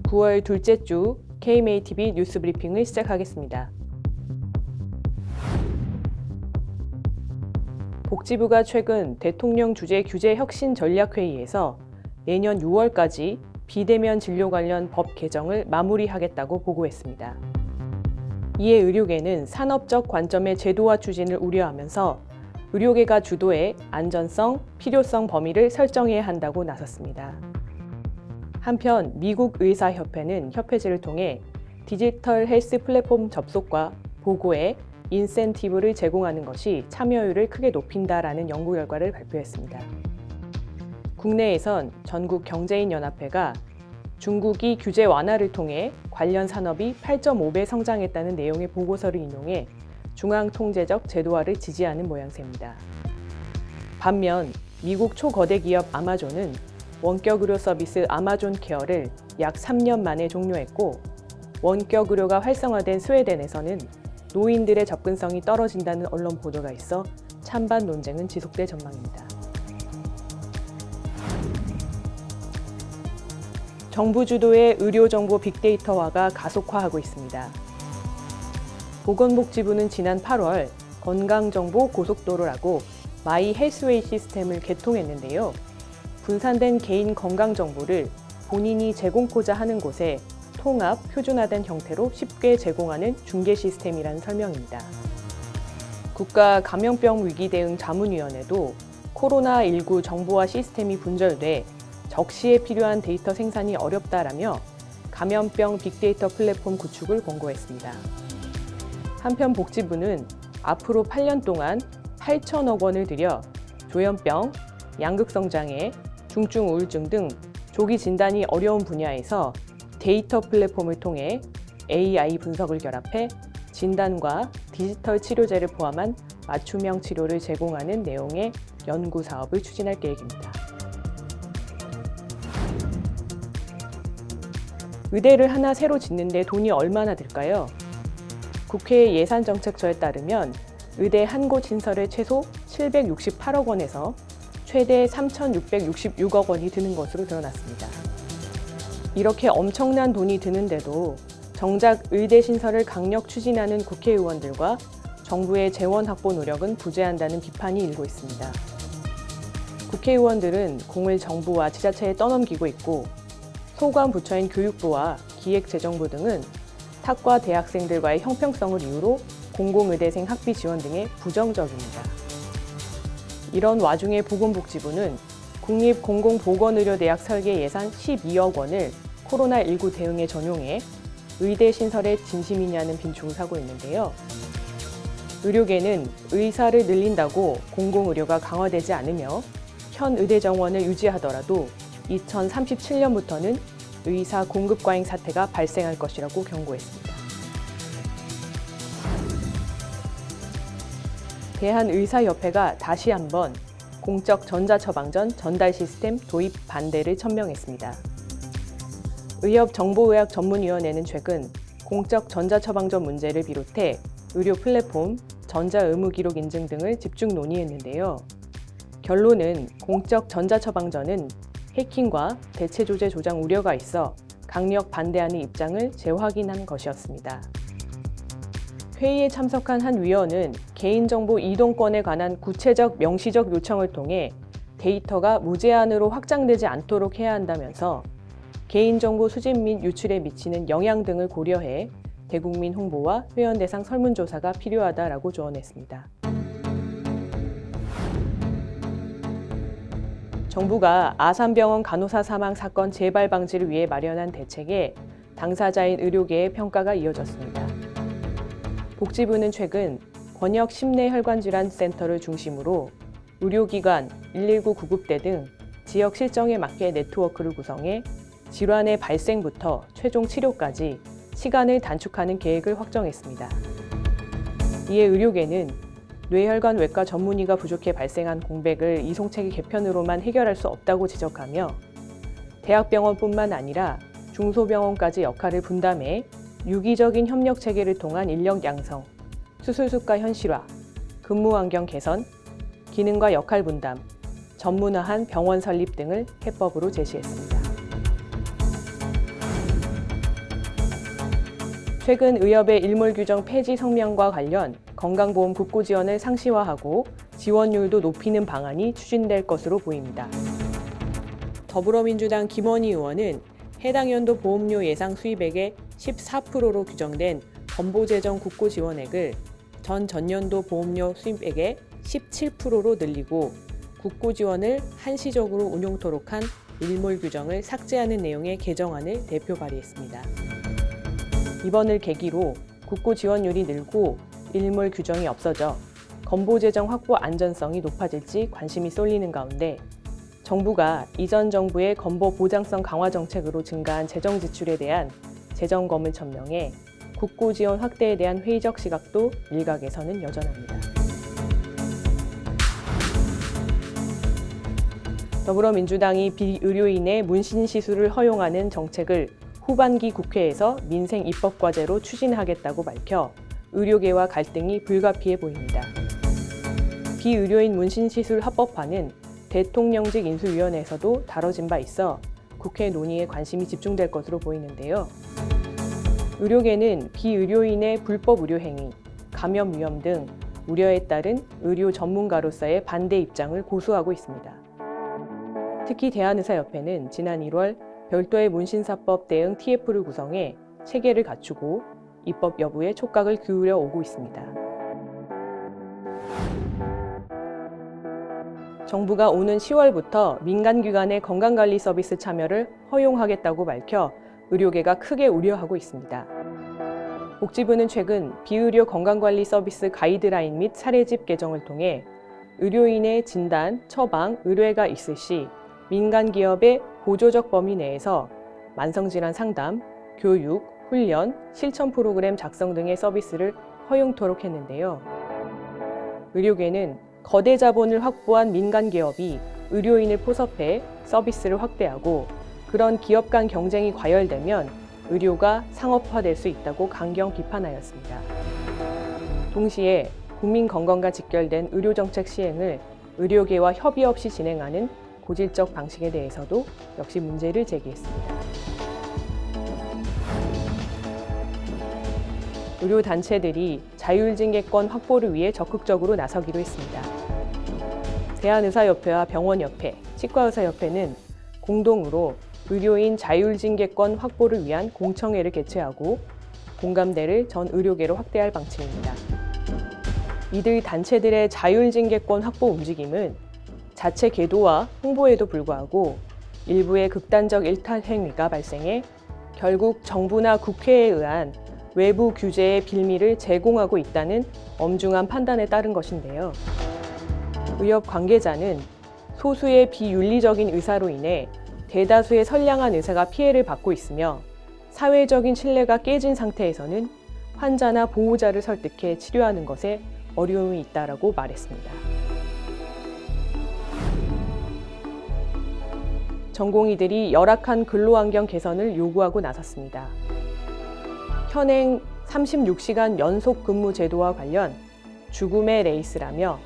9월 둘째 주 KMATV 뉴스 브리핑을 시작하겠습니다. 복지부가 최근 대통령 주재 규제 혁신 전략회의에서 내년 6월까지 비대면 진료 관련 법 개정을 마무리하겠다고 보고했습니다. 이에 의료계는 산업적 관점의 제도화 추진을 우려하면서 의료계가 주도해 안전성, 필요성 범위를 설정해야 한다고 나섰습니다. 한편 미국 의사협회는 협회지를 통해 디지털 헬스 플랫폼 접속과 보고에 인센티브를 제공하는 것이 참여율을 크게 높인다라는 연구 결과를 발표했습니다. 국내에선 전국경제인연합회가 중국이 규제 완화를 통해 관련 산업이 8.5배 성장했다는 내용의 보고서를 인용해 중앙통제적 제도화를 지지하는 모양새입니다. 반면 미국 초거대 기업 아마존은 원격 의료 서비스 아마존 케어를 약 3년 만에 종료했고, 원격 의료가 활성화된 스웨덴에서는 노인들의 접근성이 떨어진다는 언론 보도가 있어 찬반 논쟁은 지속될 전망입니다. 정부 주도의 의료정보 빅데이터화가 가속화하고 있습니다. 보건복지부는 지난 8월 건강정보 고속도로라고 마이 헬스웨이 시스템을 개통했는데요. 분산된 개인 건강정보를 본인이 제공코자 하는 곳에 통합, 표준화된 형태로 쉽게 제공하는 중개 시스템이라는 설명입니다. 국가감염병위기대응자문위원회도 코로나19 정보화 시스템이 분절돼 적시에 필요한 데이터 생산이 어렵다라며 감염병 빅데이터 플랫폼 구축을 권고했습니다. 한편 복지부는 앞으로 8년 동안 8천억 원을 들여 조현병, 양극성장애, 중증 우울증 등 조기 진단이 어려운 분야에서 데이터 플랫폼을 통해 AI 분석을 결합해 진단과 디지털 치료제를 포함한 맞춤형 치료를 제공하는 내용의 연구 사업을 추진할 계획입니다. 의대를 하나 새로 짓는데 돈이 얼마나 들까요? 국회 예산정책처에 따르면 의대 한 곳 신설에 최소 768억 원에서 최대 3,666억 원이 드는 것으로 드러났습니다. 이렇게 엄청난 돈이 드는데도 정작 의대 신설을 강력 추진하는 국회의원들과 정부의 재원 확보 노력은 부재한다는 비판이 일고 있습니다. 국회의원들은 공을 정부와 지자체에 떠넘기고 있고, 소관 부처인 교육부와 기획재정부 등은 탁과 대학생들과의 형평성을 이유로 공공의대생 학비 지원 등에 부정적입니다. 이런 와중에 보건복지부는 국립공공보건의료대학 설계 예산 12억 원을 코로나19 대응에 전용해 의대 신설에 진심이냐는 빈충을 사고 있는데요. 의료계는 의사를 늘린다고 공공의료가 강화되지 않으며 현 의대 정원을 유지하더라도 2037년부터는 의사 공급 과잉 사태가 발생할 것이라고 경고했습니다. 대한의사협회가 다시 한번 공적 전자처방전 전달 시스템 도입 반대를 천명했습니다. 의협정보의학전문위원회는 최근 공적 전자처방전 문제를 비롯해 의료 플랫폼, 전자의무기록 인증 등을 집중 논의했는데요. 결론은 공적 전자처방전은 해킹과 대체조제 조작 우려가 있어 강력 반대하는 입장을 재확인한 것이었습니다. 회의에 참석한 한 위원은 개인정보 이동권에 관한 구체적 명시적 요청을 통해 데이터가 무제한으로 확장되지 않도록 해야 한다면서 개인정보 수집 및 유출에 미치는 영향 등을 고려해 대국민 홍보와 회원 대상 설문조사가 필요하다라고 조언했습니다. 정부가 아산병원 간호사 사망 사건 재발 방지를 위해 마련한 대책에 당사자인 의료계의 평가가 이어졌습니다. 복지부는 최근 권역 심내혈관질환센터를 중심으로 의료기관, 119 구급대 등 지역 실정에 맞게 네트워크를 구성해 질환의 발생부터 최종 치료까지 시간을 단축하는 계획을 확정했습니다. 이에 의료계는 뇌혈관 외과 전문의가 부족해 발생한 공백을 이송체계 개편으로만 해결할 수 없다고 지적하며 대학병원뿐만 아니라 중소병원까지 역할을 분담해 유기적인 협력 체계를 통한 인력 양성, 수술 수가 현실화, 근무 환경 개선, 기능과 역할 분담, 전문화한 병원 설립 등을 해법으로 제시했습니다. 최근 의협의 일몰 규정 폐지 성명과 관련 건강보험 국고 지원을 상시화하고 지원율도 높이는 방안이 추진될 것으로 보입니다. 더불어민주당 김원희 의원은 해당 연도 보험료 예상 수입액의 14%로 규정된 건보재정 국고 지원액을 전년도 보험료 수입액의 17%로 늘리고 국고 지원을 한시적으로 운용토록 한 일몰 규정을 삭제하는 내용의 개정안을 대표 발의했습니다. 이번을 계기로 국고 지원율이 늘고 일몰 규정이 없어져 건보재정 확보 안전성이 높아질지 관심이 쏠리는 가운데 정부가 이전 정부의 건보 보장성 강화 정책으로 증가한 재정 지출에 대한 재정검을 천명해 국고 지원 확대에 대한 회의적 시각도 일각에서는 여전합니다. 더불어민주당이 비의료인의 문신 시술을 허용하는 정책을 후반기 국회에서 민생 입법 과제로 추진하겠다고 밝혀 의료계와 갈등이 불가피해 보입니다. 비의료인 문신 시술 합법화는 대통령직 인수위원회에서도 다뤄진 바 있어 국회 논의에 관심이 집중될 것으로 보이는데요. 의료계는 비의료인의 불법 의료행위, 감염 위험 등 우려에 따른 의료 전문가로서의 반대 입장을 고수하고 있습니다. 특히 대한의사협회는 지난 1월 별도의 문신사법 대응 TF를 구성해 체계를 갖추고 입법 여부에 촉각을 기울여 오고 있습니다. 정부가 오는 10월부터 민간기관의 건강관리 서비스 참여를 허용하겠다고 밝혀 의료계가 크게 우려하고 있습니다. 복지부는 최근 비의료 건강관리 서비스 가이드라인 및 사례집 개정을 통해 의료인의 진단, 처방, 의뢰가 있을 시 민간기업의 보조적 범위 내에서 만성질환 상담, 교육, 훈련, 실천 프로그램 작성 등의 서비스를 허용토록 했는데요. 의료계는 거대 자본을 확보한 민간기업이 의료인을 포섭해 서비스를 확대하고 그런 기업 간 경쟁이 과열되면 의료가 상업화될 수 있다고 강경 비판하였습니다. 동시에 국민건강과 직결된 의료정책 시행을 의료계와 협의 없이 진행하는 고질적 방식에 대해서도 역시 문제를 제기했습니다. 의료단체들이 자율징계권 확보를 위해 적극적으로 나서기로 했습니다. 대한의사협회와 병원협회, 치과의사협회는 공동으로 의료인 자율징계권 확보를 위한 공청회를 개최하고 공감대를 전 의료계로 확대할 방침입니다. 이들 단체들의 자율징계권 확보 움직임은 자체 계도와 홍보에도 불구하고 일부의 극단적 일탈 행위가 발생해 결국 정부나 국회에 의한 외부 규제의 빌미를 제공하고 있다는 엄중한 판단에 따른 것인데요. 의협 관계자는 소수의 비윤리적인 의사로 인해 대다수의 선량한 의사가 피해를 받고 있으며 사회적인 신뢰가 깨진 상태에서는 환자나 보호자를 설득해 치료하는 것에 어려움이 있다라고 말했습니다. 전공의들이 열악한 근로환경 개선을 요구하고 나섰습니다. 현행 36시간 연속 근무 제도와 관련 죽음의 레이스라며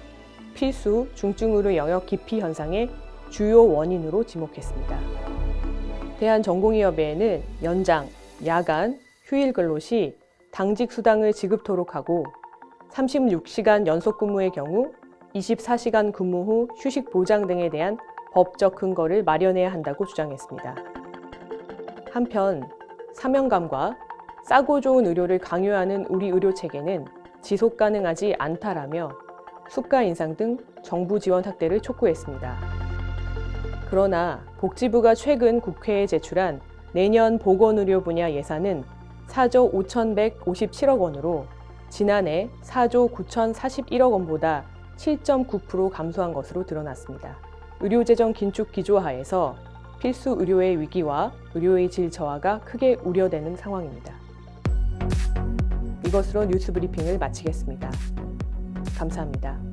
필수 중증의료 영역 기피 현상의 주요 원인으로 지목했습니다. 대한전공의협의회는 연장, 야간, 휴일 근로 시 당직 수당을 지급토록 하고 36시간 연속 근무의 경우 24시간 근무 후 휴식 보장 등에 대한 법적 근거를 마련해야 한다고 주장했습니다. 한편 사명감과 싸고 좋은 의료를 강요하는 우리 의료체계는 지속 가능하지 않다라며 수가 인상 등 정부 지원 확대를 촉구했습니다. 그러나 복지부가 최근 국회에 제출한 내년 보건의료 분야 예산은 4조 5,157억 원으로 지난해 4조 9,041억 원보다 7.9% 감소한 것으로 드러났습니다. 의료재정 긴축 기조하에서 필수 의료의 위기와 의료의 질 저하가 크게 우려되는 상황입니다. 이것으로 뉴스 브리핑을 마치겠습니다. 감사합니다.